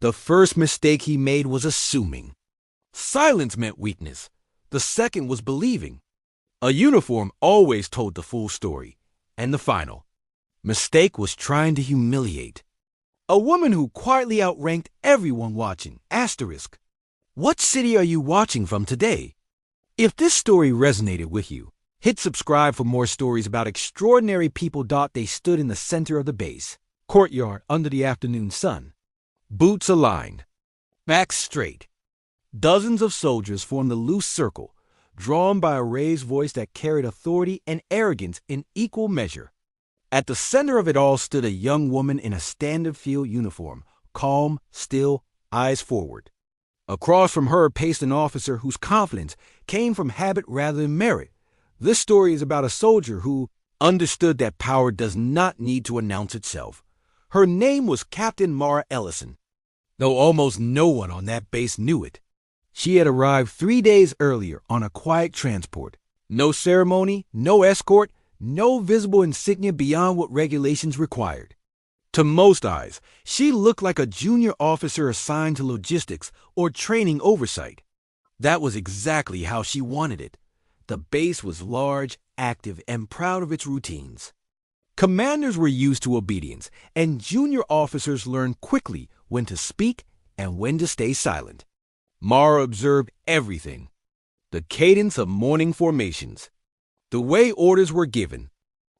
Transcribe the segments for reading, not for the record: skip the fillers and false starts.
The first mistake he made was assuming. Silence meant weakness. The second was believing. A uniform always told the full story. And the final mistake was trying to humiliate. A woman who quietly outranked everyone watching. Asterisk. What city are you watching from today? If this story resonated with you, hit subscribe for more stories about extraordinary people. They stood in the center of the base, courtyard under the afternoon sun. Boots aligned, backs straight. Dozens of soldiers formed a loose circle, drawn by a raised voice that carried authority and arrogance in equal measure. At the center of it all stood a young woman in a standard field uniform, calm, still, eyes forward. Across from her paced an officer whose confidence came from habit rather than merit. This story is about a soldier who understood that power does not need to announce itself. Her name was Captain Mara Ellison, though almost no one on that base knew it. She had arrived 3 days earlier on a quiet transport. No ceremony, no escort, no visible insignia beyond what regulations required. To most eyes, she looked like a junior officer assigned to logistics or training oversight. That was exactly how she wanted it. The base was large, active, and proud of its routines. Commanders were used to obedience, and junior officers learned quickly when to speak and when to stay silent. Mara observed everything. The cadence of morning formations, the way orders were given,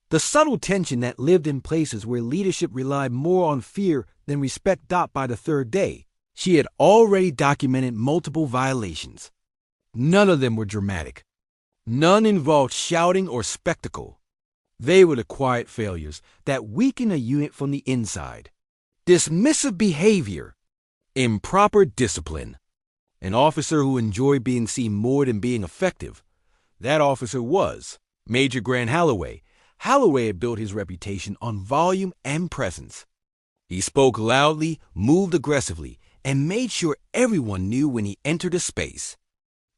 the subtle tension that lived in places where leadership relied more on fear than respect. By the third day, she had already documented multiple violations. None of them were dramatic. None involved shouting or spectacle. They were the quiet failures that weaken a unit from the inside. Dismissive behavior, improper discipline. An officer who enjoyed being seen more than being effective. That officer was Major Grant Holloway. Holloway had built his reputation on volume and presence. He spoke loudly, moved aggressively, and made sure everyone knew when he entered a space.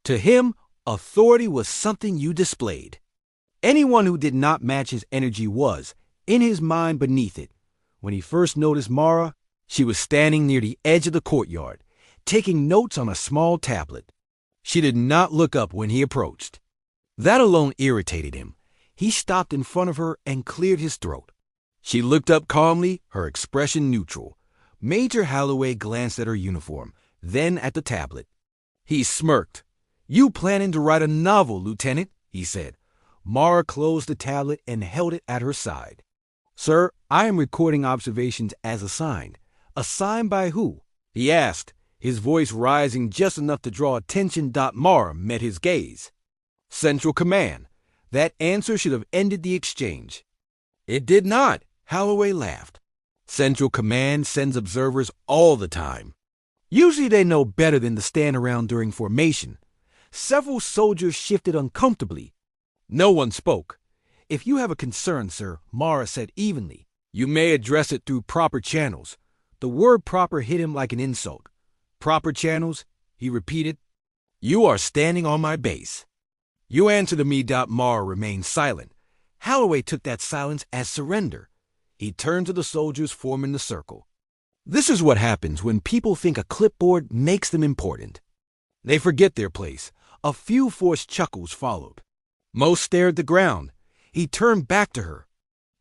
To him, authority was something you displayed. Anyone who did not match his energy was, in his mind, beneath it. When he first noticed Mara, she was standing near the edge of the courtyard, taking notes on a small tablet. She did not look up when he approached. That alone irritated him. He stopped in front of her and cleared his throat. She looked up calmly, her expression neutral. Major Holloway glanced at her uniform, then at the tablet. He smirked. "You planning to write a novel, Lieutenant?" he said. Mara closed the tablet and held it at her side. "Sir, I am recording observations as assigned." "Assigned by who?" he asked, his voice rising just enough to draw attention. Mara met his gaze. "Central Command." That answer should have ended the exchange. It did not. Holloway laughed. Central Command sends observers all the time. Usually they know better than to stand around during formation. Several soldiers shifted uncomfortably. No one spoke. "If you have a concern, sir," Mara said evenly, "you may address it through proper channels." The word proper hit him like an insult. "Proper channels?" he repeated. "You are standing on my base. You answer to me." Mara remained silent. Holloway took that silence as surrender. He turned to the soldiers forming the circle. This is what happens when people think a clipboard makes them important. They forget their place. A few forced chuckles followed. Most stared at the ground. He turned back to her.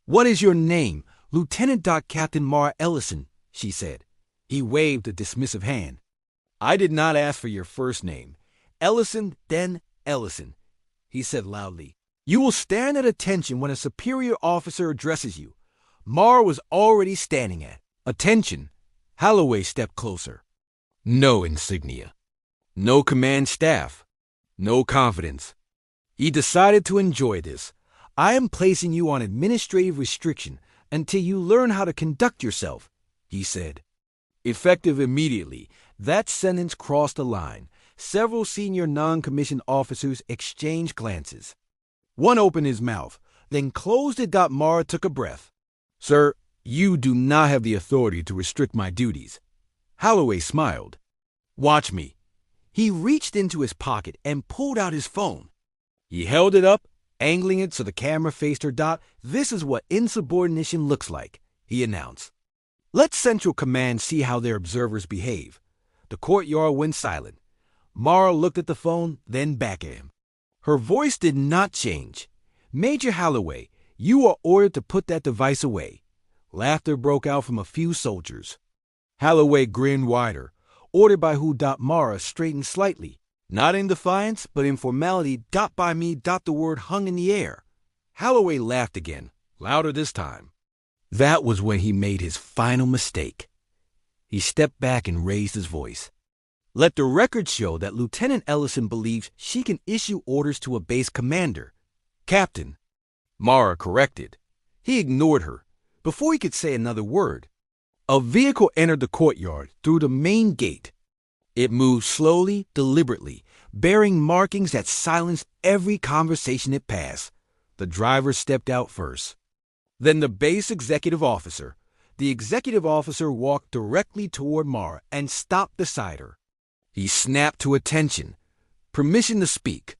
"What is your name?" "Lieutenant Captain Mara Ellison," she said. He waved a dismissive hand. "I did not ask for your first name. Ellison, then Ellison," he said loudly. "You will stand at attention when a superior officer addresses you." Mara was already standing at attention. Holloway stepped closer. No insignia. No command staff. No confidence. He decided to enjoy this. "I am placing you on administrative restriction until you learn how to conduct yourself," he said. Effective immediately, that sentence crossed a line. Several senior non-commissioned officers exchanged glances. One opened his mouth, then closed it. Mara took a breath. "Sir, you do not have the authority to restrict my duties." Holloway smiled. "Watch me." He reached into his pocket and pulled out his phone. He held it up, angling it so the camera faced her. "This is what insubordination looks like," he announced. Let Central Command see how their observers behave. The courtyard went silent. Mara looked at the phone, then back at him. Her voice did not change. Major Holloway, you are ordered to put that device away. Laughter broke out from a few soldiers. Holloway grinned wider. Ordered by who? Mara straightened slightly. Not in defiance, but in formality. By me. The word hung in the air. Holloway laughed again, louder this time. That was when he made his final mistake. He stepped back and raised his voice. Let the record show that Lieutenant Ellison believes she can issue orders to a base commander. Captain. Mara corrected. He ignored her. Before he could say another word, a vehicle entered the courtyard through the main gate. It moved slowly, deliberately, bearing markings that silenced every conversation it passed. The driver stepped out first. Then the base executive officer. The executive officer walked directly toward Mara and stopped beside her. He snapped to attention. Permission to speak.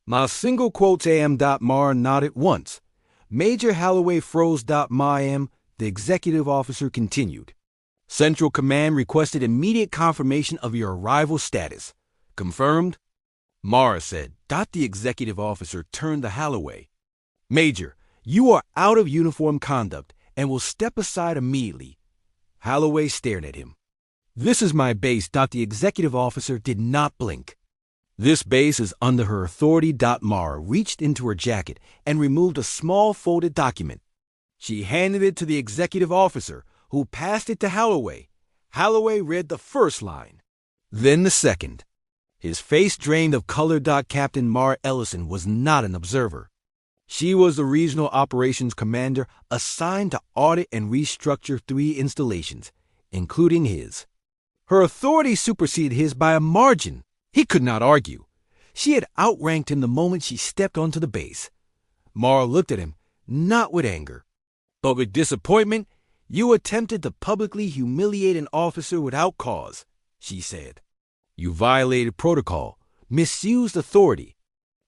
My single quotes am. Mara nodded once. Major Holloway froze. My am. The executive officer continued. Central Command requested immediate confirmation of your arrival status. Confirmed? Mara said. The executive officer turned to Holloway. Major, you are out of uniform conduct and will step aside immediately. Holloway stared at him. This is my base. The executive officer did not blink. This base is under her authority. Mara reached into her jacket and removed a small folded document. She handed it to the executive officer, who passed it to Holloway. Holloway read the first line, then the second. His face drained of color. Captain Mara Ellison was not an observer. She was the regional operations commander assigned to audit and restructure 3 installations, including his. Her authority superseded his by a margin. He could not argue. She had outranked him the moment she stepped onto the base. Mara looked at him, not with anger, but with disappointment. You attempted to publicly humiliate an officer without cause, she said. You violated protocol, misused authority,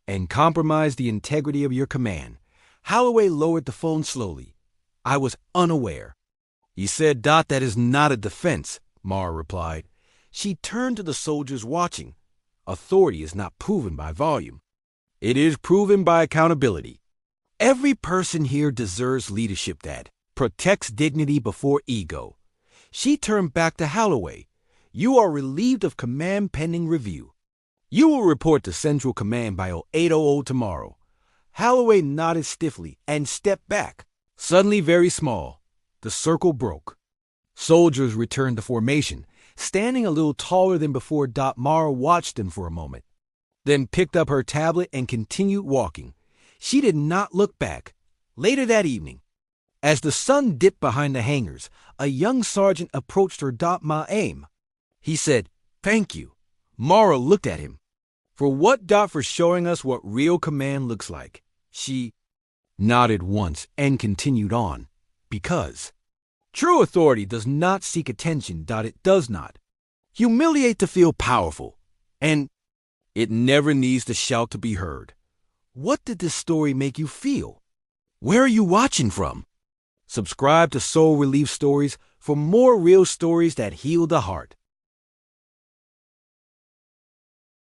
and compromised the integrity of your command. Holloway lowered the phone slowly. I was unaware. He said. That is not a defense, Mara replied. She turned to the soldiers watching. Authority is not proven by volume. It is proven by accountability. Every person here deserves leadership that protects dignity before ego. She turned back to Holloway. You are relieved of command pending review. You will report to Central Command by 0800 tomorrow. Holloway nodded stiffly and stepped back. Suddenly very small. The circle broke. Soldiers returned to formation, standing a little taller than before. Mara watched them for a moment, then picked up her tablet and continued walking. She did not look back. Later that evening, as the sun dipped behind the hangars, a young sergeant approached her. My aim. He said, thank you. Mara looked at him. For what? For showing us what real command looks like. She nodded once and continued on. Because true authority does not seek attention. It does not humiliate to feel powerful. And it never needs to shout to be heard. What did this story make you feel? Where are you watching from? Subscribe to Soul Relief Stories for more real stories that heal the heart.